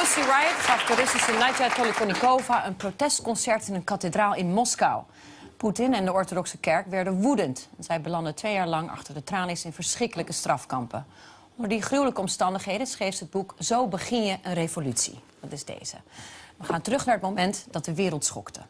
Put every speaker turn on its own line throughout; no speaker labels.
Pussy Riot gaf toeristische Nadja Tolokonnikova een protestconcert in een kathedraal in Moskou. Poetin en de orthodoxe kerk werden woedend. Zij belanden 2 jaar lang achter de tralies in verschrikkelijke strafkampen. Onder die gruwelijke omstandigheden schreef ze het boek Zo begin je een revolutie. Dat is deze. We gaan terug naar het moment dat de wereld schokte.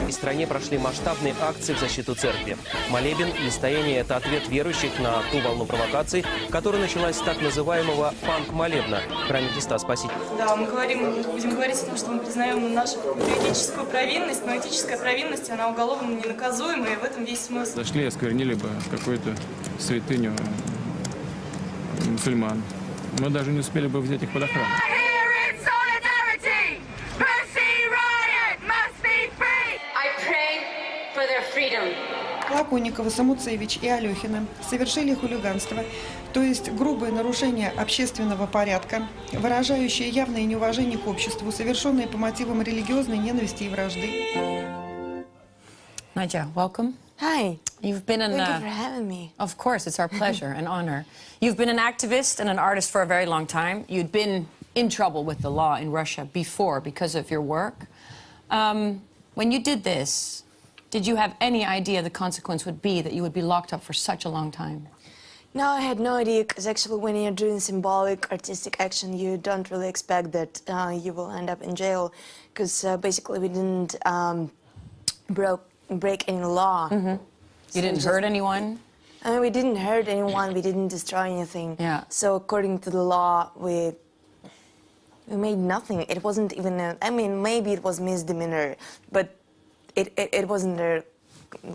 В стране прошли масштабные акции в защиту церкви. Молебен и стояние – это ответ верующих на ту волну провокаций, которая началась с так называемого панк-молебна в храме Христа Спасителя.
Да, мы будем говорить о том, что мы признаем нашу этическую провинность, но этическая провинность, она уголовно ненаказуема, и в этом весь смысл.
Зашли и осквернили бы какую-то святыню мусульман. Мы даже не успели бы взять их под охрану.
Тологонникова, Самуцевич и Алехина совершили хулиганство, то есть грубое нарушение общественного порядка, выражающее явное неуважение к обществу, совершенное по мотивам религиозной ненависти и вражды.
Nadja, welcome.
Hi.
You've been
Thank you for having me.
Of course, it's our pleasure and honor. You've been an activist and an artist for a very long time. You'd been in trouble with the law in Russia before because of your work. When you did this, did you have any idea the consequence would be that you would be locked up for such a long time?
No, I had no idea, because actually when you're doing symbolic artistic action, you don't really expect that you will end up in jail, because basically we didn't break any law.
Mm-hmm. You didn't hurt anyone?
I mean, we didn't hurt anyone, we didn't destroy anything.
Yeah.
So according to the law, we made nothing. It wasn't even I mean, maybe it was misdemeanor, but it wasn't a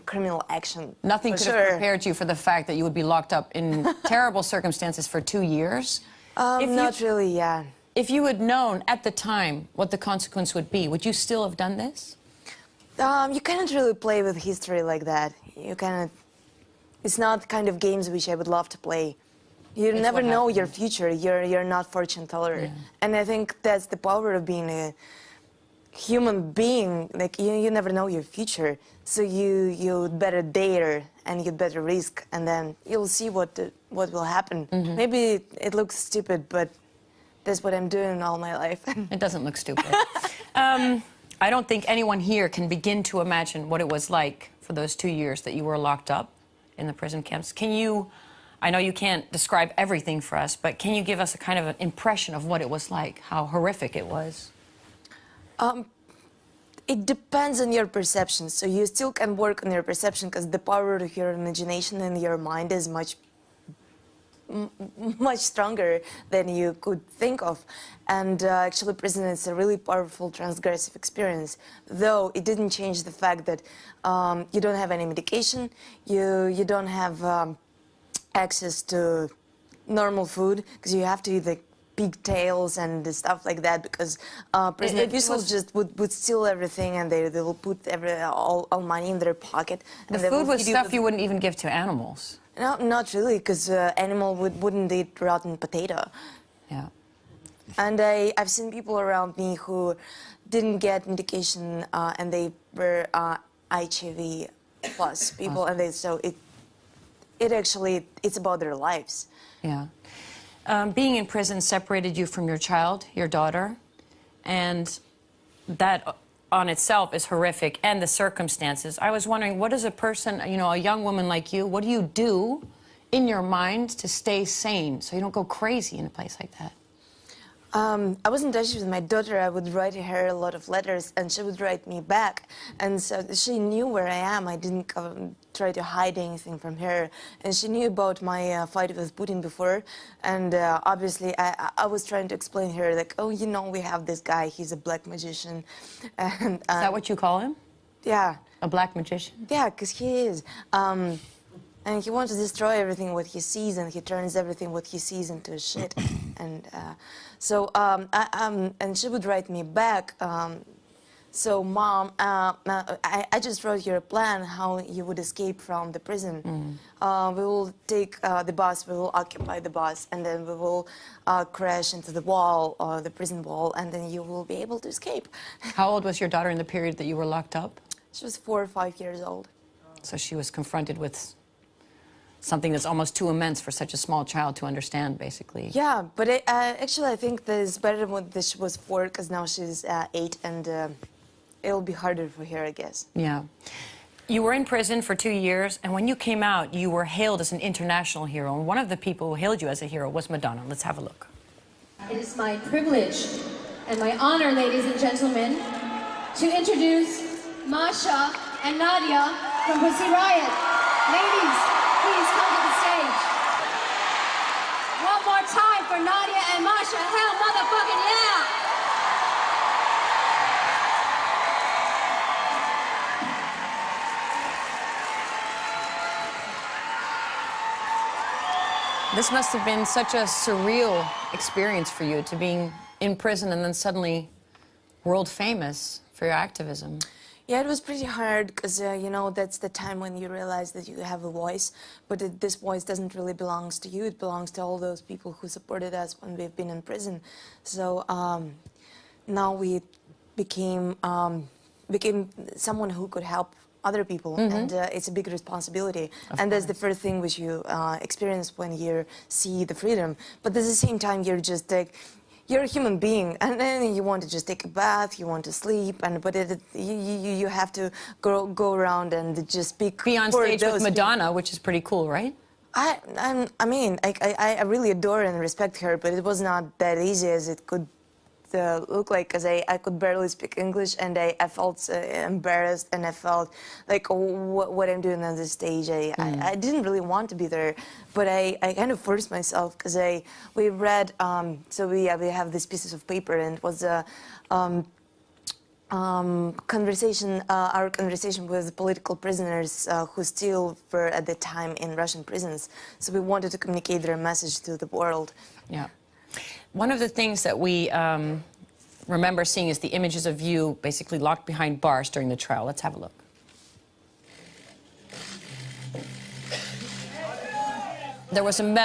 criminal action.
Nothing could have prepared you for the fact that you would be locked up in terrible circumstances for 2 years?
Not really, yeah.
If you had known at the time what the consequence would be, would you still have done this?
You cannot really play with history like that. You cannot. It's not the kind of games which I would love to play. You never know your future. You're not fortune teller. Yeah. And I think that's the power of being a human being. Like you never know your future, so you'd better dare and you'd better risk, and then you'll see what will happen. Mm-hmm. Maybe it looks stupid, but that's what I'm doing all my life.
It doesn't look stupid. I don't think anyone here can begin to imagine what it was like for those 2 years that you were locked up in the prison camps. Can you? I know you can't describe everything for us, but can you give us a kind of an impression of what it was like, how horrific it was?
It depends on your perception. So you still can work on your perception, because the power of your imagination and your mind is much stronger than you could think of. And actually, prison is a really powerful transgressive experience. Though it didn't change the fact that you don't have any medication, you don't have access to normal food, because you have to eat like pigtails and stuff like that, because prison officials just would steal everything, and they will put all money in their pocket.
The food was stuff you wouldn't even give to animals.
No, not really, because animal wouldn't eat rotten potato.
Yeah.
And I've seen people around me who didn't get medication, and they were HIV plus people, and so it's about their lives.
Yeah. Being in prison separated you from your child, your daughter, and that on itself is horrific, and the circumstances. I was wondering, what is a person, you know, a young woman like you, what do you do in your mind to stay sane so you don't go crazy in a place like that?
I was in touch with my daughter. I would write her a lot of letters, and she would write me back. And so she knew where I am. I didn't try to hide anything from her. And she knew about my fight with Putin before. And obviously, I was trying to explain to her, like, oh, you know, we have this guy. He's a black magician. And,
is that what you call him?
Yeah.
A black magician?
Yeah, because he is. And he wants to destroy everything what he sees, and he turns everything what he sees into shit. And and she would write me back. So, Mom, I just wrote you a plan how you would escape from the prison. We will take the bus, we will occupy the bus, and then we will crash into the wall, the prison wall, and then you will be able to escape.
How old was your daughter in the period that you were locked up?
She was 4 or 5 years old.
So she was confronted with something that's almost too immense for such a small child to understand, basically.
Yeah, but actually I think that it's better than this was 4, because now she's 8, and it'll be harder for her, I guess.
Yeah. You were in prison for 2 years, and when you came out, you were hailed as an international hero. And one of the people who hailed you as a hero was Madonna. Let's have a look.
It is my privilege and my honor, ladies and gentlemen, to introduce Masha and Nadja from Pussy Riot. Ladies, please come to the stage. One more time for Nadja and Masha. Hell motherfucking yeah!
This must have been such a surreal experience for you, to being in prison and then suddenly world famous for your activism.
Yeah, it was pretty hard, because, you know, that's the time when you realize that you have a voice, but this voice doesn't really belong to you. It belongs to all those people who supported us when we've been in prison. So now we became someone who could help other people, and it's a big responsibility. And that's the first thing which you experience when you see the freedom. But at the same time, you're just like, you're a human being, and then you want to just take a bath, you want to sleep, but you have to go around and just speak.
Be on stage with Madonna, which is pretty cool, right?
I mean, I really adore and respect her, but it was not that easy as it could look like, because I could barely speak English, and I felt embarrassed, and I felt like, oh, what I'm doing on this stage. I didn't really want to be there, but I kind of forced myself, because we read, so we have these pieces of paper, and it was a conversation, our conversation with political prisoners who still were at the time in Russian prisons. So we wanted to communicate their message to the world.
Yeah. One of the things that we remember seeing is the images of you basically locked behind bars during the trial. Let's have a look. There was an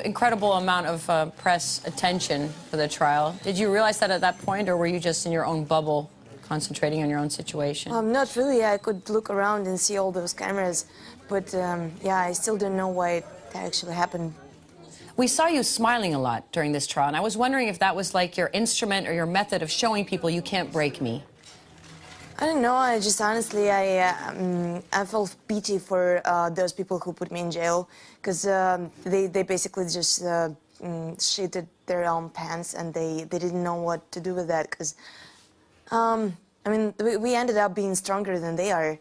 incredible amount of press attention for the trial. Did you realize that at that point, or were you just in your own bubble, concentrating on your own situation?
Not really. I could look around and see all those cameras, but yeah, I still don't know why that actually happened.
We saw you smiling a lot during this trial, and I was wondering if that was like your instrument or your method of showing people you can't break me.
I don't know. I just honestly, I felt pity for those people who put me in jail, because they basically just shitted their own pants, and they didn't know what to do with that. Because I mean, we ended up being stronger than they are.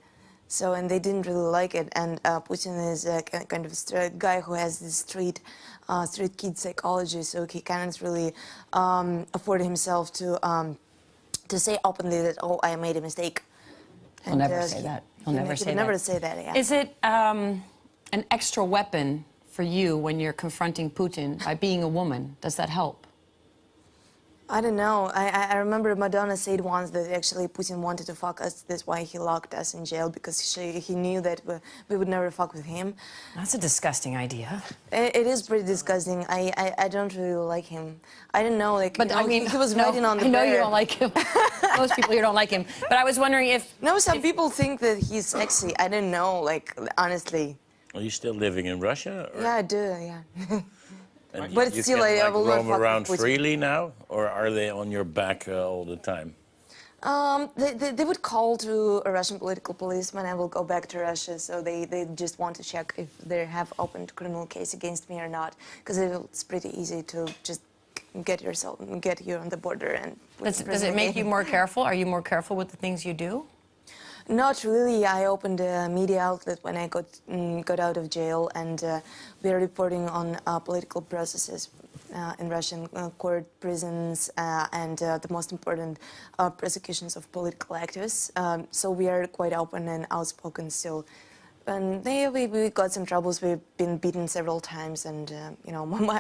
So, and they didn't really like it. And Putin is a kind of a guy who has this street kid psychology. So he cannot really afford himself to say openly that, oh, I made a mistake.
He'll never say that. He'll never say that.
Yeah.
Is it an extra weapon for you when you're confronting Putin by being a woman? Does that help?
I don't know. I remember Madonna said once that actually Putin wanted to fuck us. That's why he locked us in jail, because he knew that we would never fuck with him.
That's a disgusting idea.
It is pretty disgusting. I don't really like him. I don't know, like,
but
you know,
I mean,
he was writing on the
I know
prayer.
you don't like him. Most people here don't like him. But I was wondering if...
No, some people think that he's sexy. I don't know, like, honestly.
Are you still living in Russia? Or?
Yeah, I do, yeah.
And
but
you
still,
can,
I will
roam
not fuck
around
with Putin.
freely now, or are they on your back all the time?
They would call to a Russian political police when I will go back to Russia, so they just want to check if they have opened criminal case against me or not, because it's pretty easy to just get you on the border and.
Does it make you more careful? Are you more careful with the things you do?
Not really. I opened a media outlet when I got out of jail, and we are reporting on political processes in Russian court, prisons, and the most important prosecutions of political activists. So we are quite open and outspoken still. And we got some troubles. We've been beaten several times, and you know, my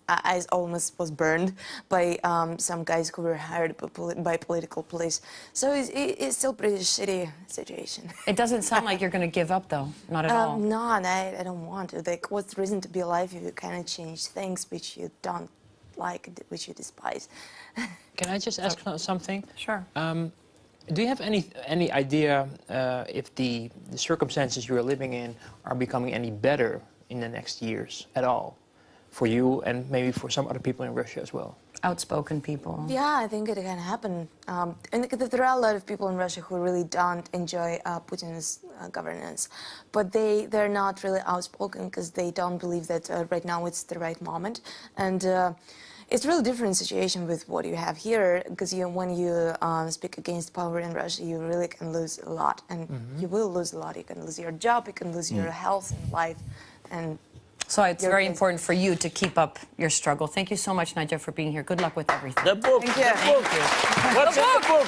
eyes almost was burned by some guys who were hired by political police. So it's still a pretty shitty situation.
It doesn't sound like you're going to give up, though. Not at all.
No, I don't want to. Like, what's the reason to be alive if you cannot change things which you don't like, which you despise?
Can I just ask something?
Sure.
Do you have any idea if the circumstances you're living in are becoming any better in the next years at all? For you and maybe for some other people in Russia as well?
Outspoken people.
Yeah, I think it can happen. And there are a lot of people in Russia who really don't enjoy Putin's governance. But they're not really outspoken because they don't believe that right now it's the right moment. And it's a really different situation with what you have here, because when you speak against power in Russia, you really can lose a lot. And you will lose a lot. You can lose your job, you can lose your health and life. And
so it's very important for you to keep up your struggle. Thank you so much, Nadja, for being here. Good luck with everything.
The book.
Thank you.
The book. What's in the book?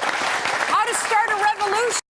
How to Start a Revolution.